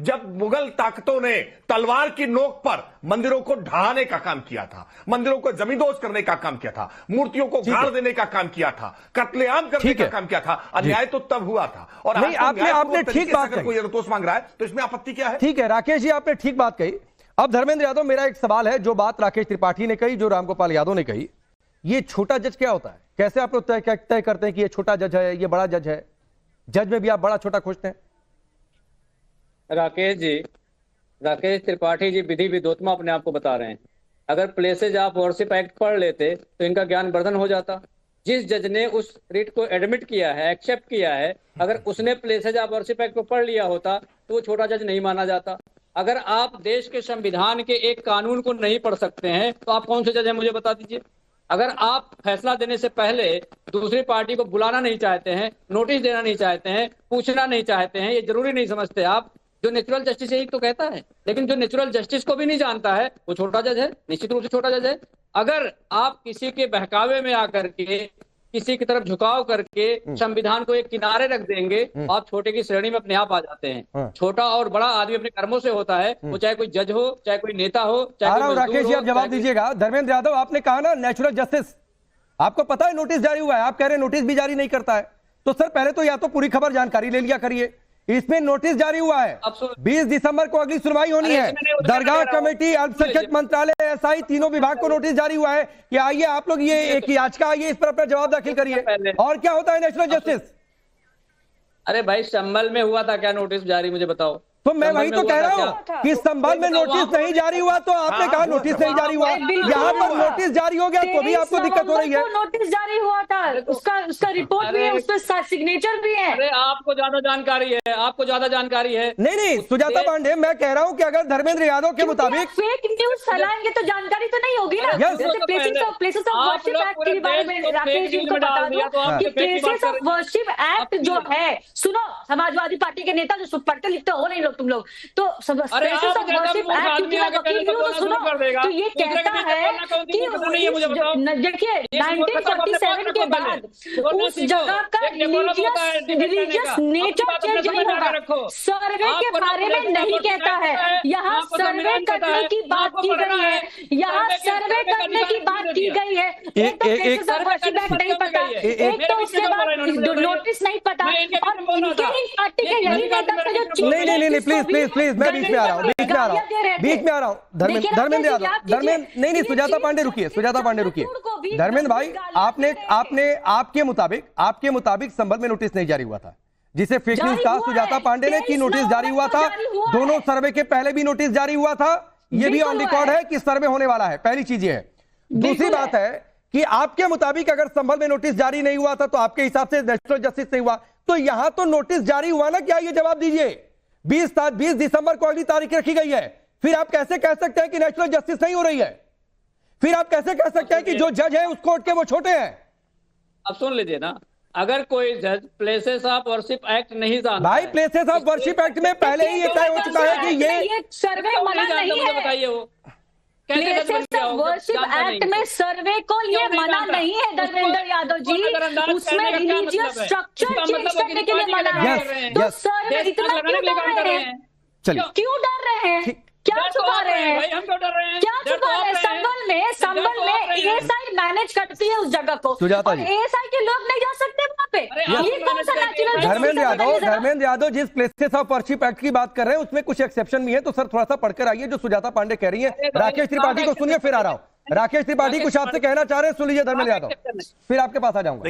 जब मुगल ताकतों ने तलवार की नोक पर मंदिरों को ढहाने का काम किया था, मंदिरों को जमींदोज करने का काम किया था, मूर्तियों को गाड़ देने का काम किया था, कत्लेआम करने का काम किया था। अन्याय तो तब हुआ था। और नहीं, आपने ठीक बात कही। कोई निर्दोष मांग रहा है तो इसमें आपत्ति क्या है? ठीक है राकेश जी, आपने ठीक बात कही। अब धर्मेंद्र यादव, मेरा एक सवाल है, जो बात राकेश त्रिपाठी ने कही, जो रामगोपाल यादव ने कही, ये छोटा जज क्या होता है? कैसे आप लोग तय करते हैं कि ये छोटा जज है, ये बड़ा जज है? जज में भी आप बड़ा छोटा खोजते हैं? राकेश त्रिपाठी जी विधि विद्वत्मा अपने आप को बता रहे हैं। अगर प्लेसेज ऑफ वर्शिप एक्ट पढ़ लेते तो इनका ज्ञान वर्धन हो जाता। जिस जज ने उस रिट को एडमिट किया है, एक्सेप्ट किया है, अगर उसने प्लेसेज ऑफ वर्शिप एक्ट को पढ़ लिया होता तो वो छोटा जज नहीं माना जाता। अगर आप देश के संविधान के एक कानून को नहीं पढ़ सकते हैं तो आप कौन से जज हैं, मुझे बता दीजिए। अगर आप फैसला देने से पहले दूसरी पार्टी को बुलाना नहीं चाहते हैं, नोटिस देना नहीं चाहते हैं, पूछना नहीं चाहते हैं, ये जरूरी नहीं समझते आप। जो नेचुरल जस्टिस यही तो कहता है, लेकिन जो नेचुरल जस्टिस को भी नहीं जानता है वो छोटा जज है, निश्चित रूप से छोटा जज है। अगर आप किसी के बहकावे में आकर के, किसी की तरफ झुकाव करके संविधान को एक किनारे रख देंगे, आप छोटे की श्रेणी में अपने आप आ जाते हैं। छोटा और बड़ा आदमी अपने कर्मों से होता है, वो चाहे कोई जज हो, चाहे कोई नेता हो, चाहे राकेश जी आप जवाब दीजिएगा। धर्मेंद्र यादव, आपने कहा ना नेचुरल जस्टिस, आपको पता है नोटिस जारी हुआ है, आप कह रहे हैं नोटिस भी जारी नहीं करता है। तो सर पहले तो या तो पूरी खबर जानकारी ले लिया करिए। इसमें नोटिस जारी हुआ है, 20 दिसंबर को अगली सुनवाई होनी है। दरगाह कमेटी, अल्पसंख्यक मंत्रालय, एसआई, तीनों विभाग को नोटिस जारी हुआ है कि आइए आप लोग ये एक याचिका आइए, इस पर अपना जवाब दाखिल करिए। और क्या होता है नेशनल जस्टिस? अरे भाई संभल में हुआ था क्या नोटिस जारी, मुझे बताओ। तो मैं वही तो कह रहा हूँ कि संभल में नोटिस नहीं जारी हुआ, तो आपने कहा नोटिस नहीं जारी हुआ। यहाँ पर नोटिस जारी हो गया तो भी आपको दिक्कत हो रही है। नोटिस जारी हुआ था, उसका रिपोर्ट भी है, उस पर सिग्नेचर भी है। अरे आपको ज्यादा जानकारी है, आपको ज्यादा जानकारी है। नहीं सुजाता पांडे, मैं कह रहा हूँ कि अगर धर्मेंद्र यादव के मुताबिक फेक न्यूज फैलाएंगे तो जानकारी तो नहीं होगी ना। जैसे प्लेसेस ऑफ वर्शिप एक्ट के बारे में राकेश जी को बता दो कि प्लेसेस ऑफ वर्शिप एक्ट जो है, सुनो, समाजवादी पार्टी के नेता जो पढ़ते लिखते हो नहीं तुम लोग, तो प्लेसेस ऑफ वर्शिप एक्ट की वकील भी हो तो सुनो, तो ये कहता है कि देखिए 1947 के बाद उस जगह का रिलीजियस नेचर चेंज नहीं होगा। सर्वे के बारे में नहीं कहता है, यहाँ सर्वे करने की बात की गई है, यहाँ सर्वे करने की बात की गई है। एक तो प्लेसेस ऑफ वर्शिप एक्ट नहीं पता, एक तो उसके बाद नोटिस नहीं पता, और इनके ही पार्टी के यही नेता का जो नहीं प्लीज मैं बीच में आ रहा हूँ, धर्मेंद्र यादव, नहीं सुजाता पांडे रुकिए, धर्मेंद्र भाई, आपके मुताबिक संभल में नोटिस नहीं जारी हुआ था, जिसे फेक न्यूज कहा सुजाता पांडे ने कि नोटिस जारी हुआ था। दोनों सर्वे के पहले भी नोटिस जारी हुआ था, ये भी ऑन रिकॉर्ड है कि सर्वे होने वाला है। पहली चीज ये है। दूसरी बात है कि आपके मुताबिक अगर संभल में नोटिस जारी नहीं हुआ था तो आपके हिसाब से नेशनल जस्टिस नहीं हुआ, तो यहां तो नोटिस जारी हुआ ना, क्या ये जवाब दीजिए। 20 दिसंबर को अगली तारीख रखी गई है, फिर आप कैसे कह सकते हैं कि नेशनल जस्टिस नहीं हो रही है? फिर आप कैसे कह सकते हैं कि जो जज है उस कोर्ट के वो छोटे हैं? अब सुन लीजिए ना, अगर कोई जज प्लेसेस ऑफ वर्शिप एक्ट नहीं जानता, भाई प्लेसेस ऑफ वर्शिप एक्ट में पहले ही ये तय हो चुका है कि ये सर्वे मना नहीं है। बताइए वो प्लेसेस ऑफ वर्शिप एक्ट में सर्वे को ये मना नहीं है धर्मेंद्र यादव जी, उसमें रिलीजियस स्ट्रक्चर चेंज करने के लिए मना है। तो सर्वे इतना क्यों डर रहे हैं? क्यों डर रहे हैं? क्या छुपा रहे हैं? क्या छुपा रहे हैं? संभल में एएसआई मैनेज करती है उस जगह को, और एएसआई के लोग नहीं जा सकते वहां पे। ये कौन सा नेचुरल? धर्मेंद्र यादव जिस प्लेसेस ऑफ वर्शिप एक्ट की बात कर रहे हैं उसमें कुछ एक्सेप्शन भी है, तो सर थोड़ा सा पढ़कर आइए जो सुजाता पांडे कह रही है। राकेश त्रिपाठी को सुनिए, फिर आ रहा हूं। राकेश त्रिपाठी कुछ आपसे कहना चाह रहे हैं, सुन लीजिए धर्मेंद्र यादव, फिर आपके पास आ जाऊंगा।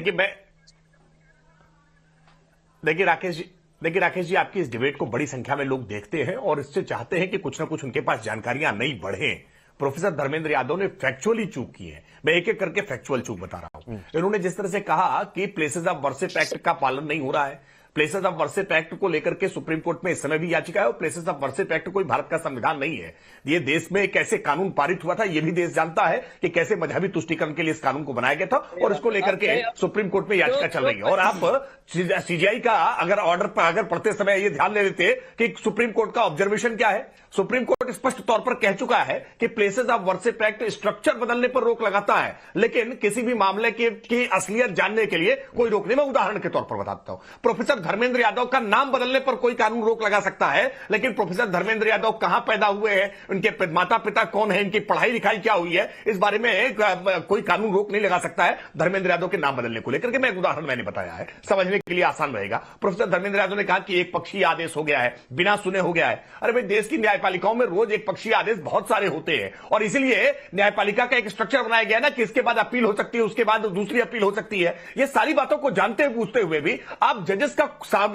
देखिए राकेश जी, आपकी इस डिबेट को बड़ी संख्या में लोग देखते हैं और इससे चाहते हैं कि कुछ ना कुछ उनके पास जानकारियां नहीं बढ़े। प्रोफेसर धर्मेंद्र यादव ने फैक्चुअली चूक की है, मैं एक एक करके फैक्चुअल चूक बता रहा हूं। इन्होंने जिस तरह से कहा कि प्लेसेस ऑफ वर्शिप एक्ट का पालन नहीं हो रहा है, प्लेसेस ऑफ वर्शिप एक्ट को लेकर के सुप्रीम कोर्ट में इस समय भी याचिका है, और प्लेसेस ऑफ वर्शिप एक्ट कोई भारत का संविधान नहीं है। ये देश में कैसे कानून पारित हुआ था ये भी देश जानता है कि कैसे मजहबी तुष्टीकरण के लिए इस कानून को बनाया गया था, और इसको लेकर के सुप्रीम कोर्ट में याचिका चल रही है। और आप सीजीआई का अगर ऑर्डर पर अगर पढ़ते समय ये ध्यान दे देते कि सुप्रीम कोर्ट का ऑब्जर्वेशन क्या है, सुप्रीम कोर्ट स्पष्ट तौर पर कह चुका है कि places of worship act structure बदलने पर रोक लगाता है, लेकिन किसी भी मामले की असलियत जानने के लिए कोई रोक नहीं। मैं उदाहरण के तौर पर बताता हूं, प्रोफेसर धर्मेंद्र यादव का नाम बदलने पर कोई कानून रोक लगा सकता है, लेकिन प्रोफेसर धर्मेंद्र यादव कहां पैदा हुए हैं, उनके माता पिता कौन है, इनकी पढ़ाई लिखाई क्या हुई है, इस बारे में कोई कानून रोक नहीं लगा सकता है धर्मेंद्र यादव के नाम बदलने को लेकर के। मैं एक उदाहरण मैंने बताया है, समझने के लिए आसान रहेगा। प्रोफेसर धर्मेंद्र यादव ने कहा कि एक पक्षीय आदेश हो गया है, बिना सुने हो गया है। अरे भाई, देश की न्यायपालिकाओं में रोज एक पक्षीय आदेश बहुत सारे होते हैं, और इसलिए न्यायपालिका का एक स्ट्रक्चर बनाया गया ना कि इसके बाद अपील हो सकती है, उसके बाद दूसरी अपील हो सकती है। ये सारी बातों को जानते पूछते हुए भी आप जजेस का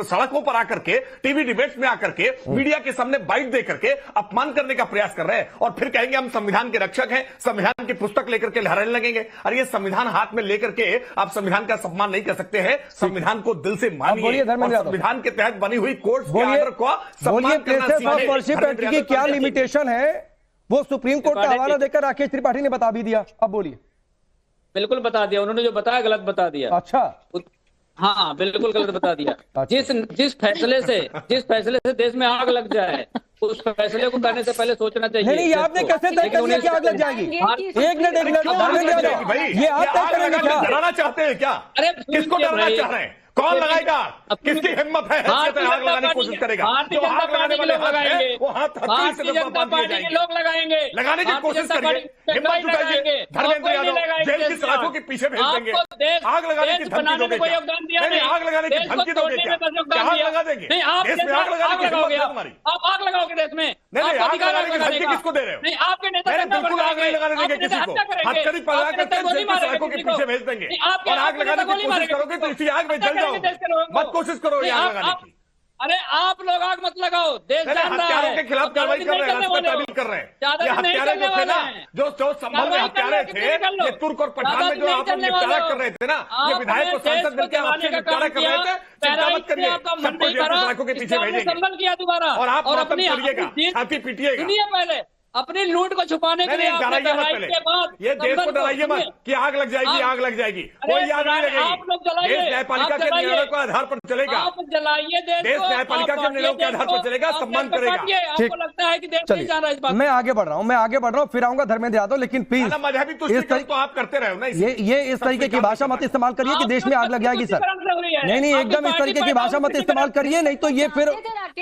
सड़कों पर आकर के, टीवी डिबेट्स में आकर के, मीडिया के सामने बाइट दे करके अपमान करने का प्रयास कर रहे हैं, और फिर कहेंगे हम संविधान के रक्षक हैं, संविधान की पुस्तक लेकर के लहराने लगेंगे। अरे ये संविधान हाथ में लेकर के आप संविधान का सम्मान नहीं कर सकते हैं। संविधान को दिल से मानिए, संविधान के तहत बनी हुई कोर्ट के आर्डर को सम्मान करना सीखें। वर्शिप एक्ट की क्या लिमिटेशन है वो सुप्रीम कोर्ट का हवाला देकर राकेश त्रिपाठी ने बता भी दिया। अब बोलिए। बिल्कुल बता दिया, उन्होंने जो बताया गलत बता दिया। अच्छा, हाँ बिल्कुल गलत बता दिया। अच्छा। जिस फैसले से देश में आग लग जाए, उस फैसले को करने से पहले सोचना चाहिए। नहीं, आपने कैसे तय कर लिया कि आग लग जाएगी? एक मिनट ये आप तय करेंगे क्या? डराना चाहते हैं क्या? अरे किसको डराना चाह रहे हैं? कौन लगाएगा? किसकी हिम्मत है आग लगाने की कोशिश करेगा? भारतीय जनता पार्टी के लोग लगाएंगे, वो हाथ भारतीय जनता पार्टी के लोग लगाएंगे, लगाने की कोशिश करिए, हिम्मत जुटाइए। धर्मेंद्र यादव जेल की सलाखों के पीछे भेज देंगे। आग लगाने की धमकी दोगे क्या? नहीं, आग लगाने की धमकी दोगे क्या? आग लगा देंगे देश में? आग लगाने की हिम्मत है तुम्हारी? आप आग लगाओगे देश में? नहीं, आग लगाने की धमकी किसको दे रहे हो? नहीं, आपके नेता बिल्कुल आग नहीं लगाने देंगे किसी को। हथकड़ी पकड़ा करके जेल की सलाखों के पीछे भेज देंगे, और आग लगाने की कोशिश करोगे तो इसी आग में जल जाओगे। कोशिश करो ये आग लगाने की। अरे आप लोग आग मत लगाओ, देश जान रहा है। हत्यारों के खिलाफ कार्रवाई कर रहे हैं, तामील कर रहे हैं। ये हत्यारे जो थे ना, जो संभल में हत्यारे थे, ये तुर्क और पठान में जो आप निपटारा कर रहे थे ना, ये विधायक और सांसद मिलकर आपसे निपटारा कर रहे थे। चिंता मत करिए, सबको जेल की सलाखों के पीछे भेजेंगे, और आप मातम करिएगा, छाती पीटिएगा। पहले अपनी लूट को छुपाने के लिए डराइए मत पहले, ये देश को डराइए मत कि आग लग जाएगी, आग लग जाएगी। कोई आग नहीं लगेगी। आप लोग जलाइए, देश न्यायपालिका के निर्णयों के आधार पर चलेगा। आप जलाइए देश न्यायपालिका के निर्णयों के आधार पर चलेगा, सम्मान करेगा। आपको लगता है कि देश नहीं जान रहा है इस बात? मैं आगे बढ़ रहा हूं, फिर आऊंगा धर्मेंद्र यादव, लेकिन प्लीज मजहबी तुष्टिकरण तो आप करते रहे हो ना। ये इस तरीके की भाषा मत इस्तेमाल करिए कि देश में आग लग जाएगी सर। नहीं, एकदम इस तरीके की भाषा मत इस्तेमाल करिए, नहीं तो ये फिर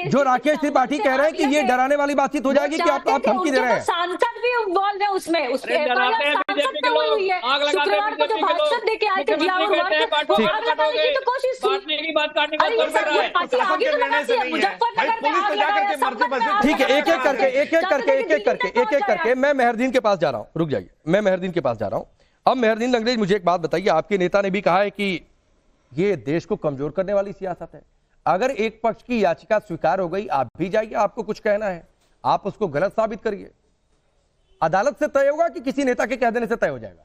जो राकेश त्रिपाठी कह रहे हैं कि ये डराने वाली बातचीत हो जाएगी कि आप धमकी दे रहे हैं। सांसद भी इन्वॉल्व है उसमें, शुक्रवार को जो भाषण देके आए थे की कोशिश ठीक है, एक एक करके मैं मेहरदीन के पास जा रहा हूं। रुक जाइए, मैं मेहरदीन के पास जा रहा हूं। अब मेहरदीन अंग्रेज, मुझे एक बात बताइए, आपके नेता ने भी कहा है कि ये देश को कमजोर करने वाली सियासत है। अगर एक पक्ष की याचिका स्वीकार हो गई, आप भी जाइए, आपको कुछ कहना है, आप उसको गलत साबित करिए। अदालत से तय होगा कि किसी नेता के कह देने से तय हो जाएगा?